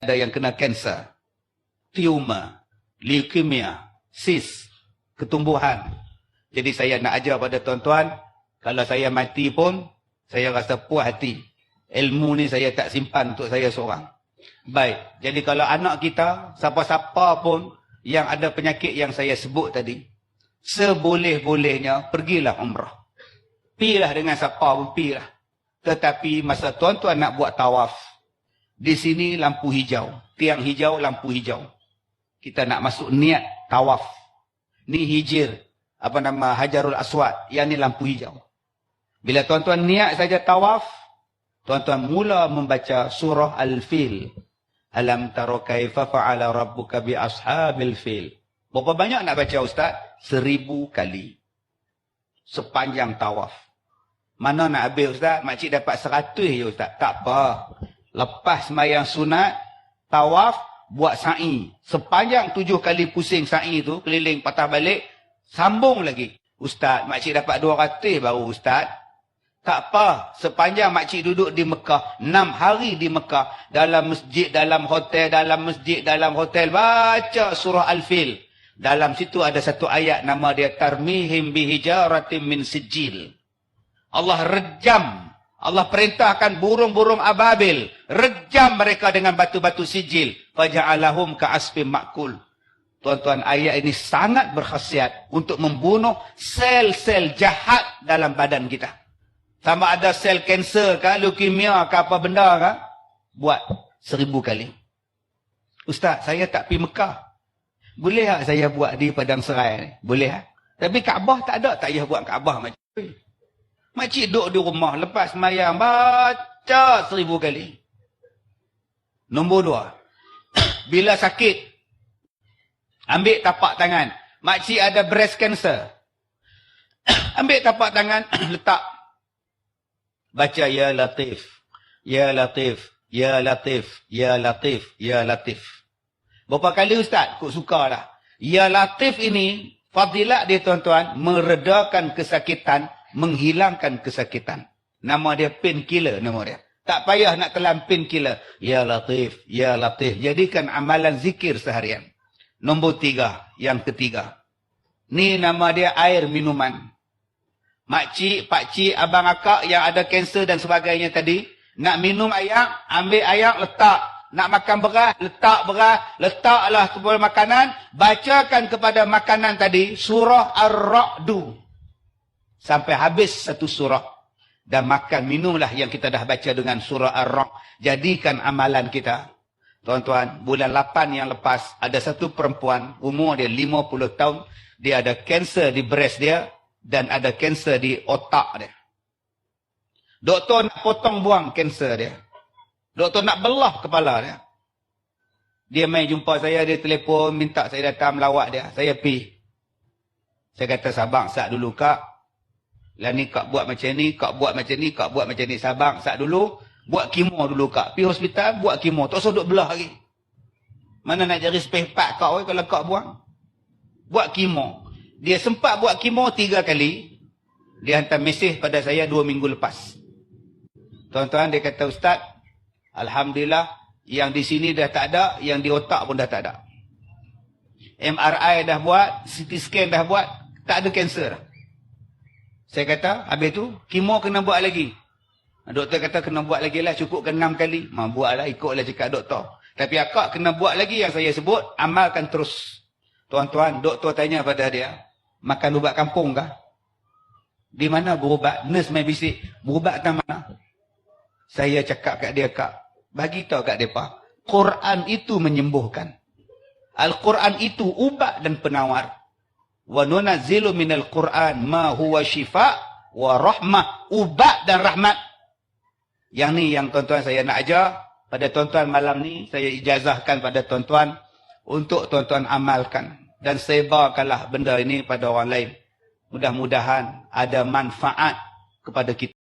ada yang kena kanser, tumor, leukemia, sis, ketumbuhan. Jadi saya nak ajar pada tuan-tuan, kalau saya mati pun, saya rasa puas hati. Ilmu ni saya tak simpan untuk saya seorang. Baik, jadi kalau anak kita, siapa-siapa pun yang ada penyakit yang saya sebut tadi, seboleh-bolehnya pergilah umrah. Pilah dengan siapa pun, pilah. Tetapi masa tuan-tuan nak buat tawaf, di sini lampu hijau, tiang hijau, lampu hijau. Kita nak masuk niat tawaf. Ni hijir, Hajarul Aswad, yang ni lampu hijau. Bila tuan-tuan niat saja tawaf, tuan-tuan mula membaca surah Al-Fil. Alam tara kaifa fa'ala rabbuka bi ashabil fil. Berapa banyak nak baca ustaz? 1000 kali. Sepanjang tawaf. Mana nak habis ustaz? Makcik dapat 100 je ustaz. Tak apa. Lepas sembahyang sunat, tawaf, buat sa'i. Sepanjang 7 kali pusing sa'i tu, keliling patah balik, sambung lagi. Ustaz, makcik dapat 200 baru ustaz. Tak apa, sepanjang makcik duduk di Mekah, 6 hari di Mekah, dalam masjid, dalam hotel, baca surah Al-Fil. Dalam situ ada satu ayat, nama dia Tarmihim bihijaratim min sijil. Allah rejam, Allah perintahkan burung-burung ababil, rejam mereka dengan batu-batu sijil. Faja'alahum ka'asfim ma'kul. Tuan-tuan, ayat ini sangat berkhasiat untuk membunuh sel-sel jahat dalam badan kita. Sama ada sel kanser ke, leukemia ke, apa benda ke, buat 1000 kali. Ustaz, saya tak pergi Mekah. Boleh tak saya buat di Padang Serai ni? Boleh tak? Tapi Kaabah tak ada, tak payah buat Kaabah macam tu. Makcik duduk di rumah, lepas semayang, baca 1000 kali. Nombor 2. Bila sakit, ambil tapak tangan. Makcik ada breast cancer. Ambil tapak tangan, letak. Baca Ya Latif, Ya Latif, Ya Latif, Ya Latif, Ya Latif. Berapa kali ustaz? Kok suka dah. Ya Latif ini, fadilat dia tuan-tuan, meredakan kesakitan, menghilangkan kesakitan. Nama dia painkiller, nama dia. Tak payah nak telan painkiller. Ya Latif, Ya Latif. Jadikan amalan zikir seharian. Nombor 3, yang ketiga. Ni nama dia air minuman. Makcik, pakcik, abang akak yang ada kanser dan sebagainya tadi, nak minum air, ambil air, letak. Nak makan beras, letak beras, letaklah kepada makanan, bacakan kepada makanan tadi, surah Ar-Ra'du. Sampai habis satu surah. Dan makan, minumlah yang kita dah baca dengan surah Ar-Ra'd. Jadikan amalan kita. Tuan-tuan, bulan 8 yang lepas, ada satu perempuan, umur dia 50 tahun, dia ada kanser di breast dia, dan ada kanser di otak dia. Doktor nak potong buang kanser dia. Doktor nak belah kepala dia. Dia main jumpa saya, dia telefon, minta saya datang melawat dia. Saya pergi. Saya kata, sabar sat dulu kak. Lah ni kak buat macam ni, kak buat macam ni, kak buat macam ni. Sabar sat dulu. Buat kemo dulu kak. Pergi hospital, buat kemo. Tak usah duduk belah lagi. Mana nak jadi spare part kak kalau kak buang. Buat kemo. Dia sempat buat kemo 3 kali. Dia hantar mesej pada saya 2 minggu lepas. Tuan-tuan, dia kata, Ustaz, alhamdulillah, yang di sini dah tak ada, yang di otak pun dah tak ada. MRI dah buat, CT scan dah buat, tak ada kanser. Saya kata, habis tu, kemo kena buat lagi. Doktor kata, kena buat lagi lah, cukup ke 6 kali. Buatlah, ikutlah cakap doktor. Tapi akak kena buat lagi yang saya sebut, amalkan terus. Tuan-tuan, doktor tanya pada dia, makan ubat kampung kah? Di mana berubat? Nurse main bisik, berubat ke mana? Saya cakap kat dia, kak, bagi tahu kat mereka, Quran itu menyembuhkan. Al-Quran itu ubat dan penawar. Wa nunazzilu minal Quran ma huwa syifa wa rahmah, ubat dan rahmat. Yang ni yang tuan-tuan saya nak ajar pada tuan-tuan malam ni, saya ijazahkan pada tuan-tuan untuk tuan-tuan amalkan dan sebarkanlah benda ini pada orang lain. Mudah-mudahan ada manfaat kepada kita.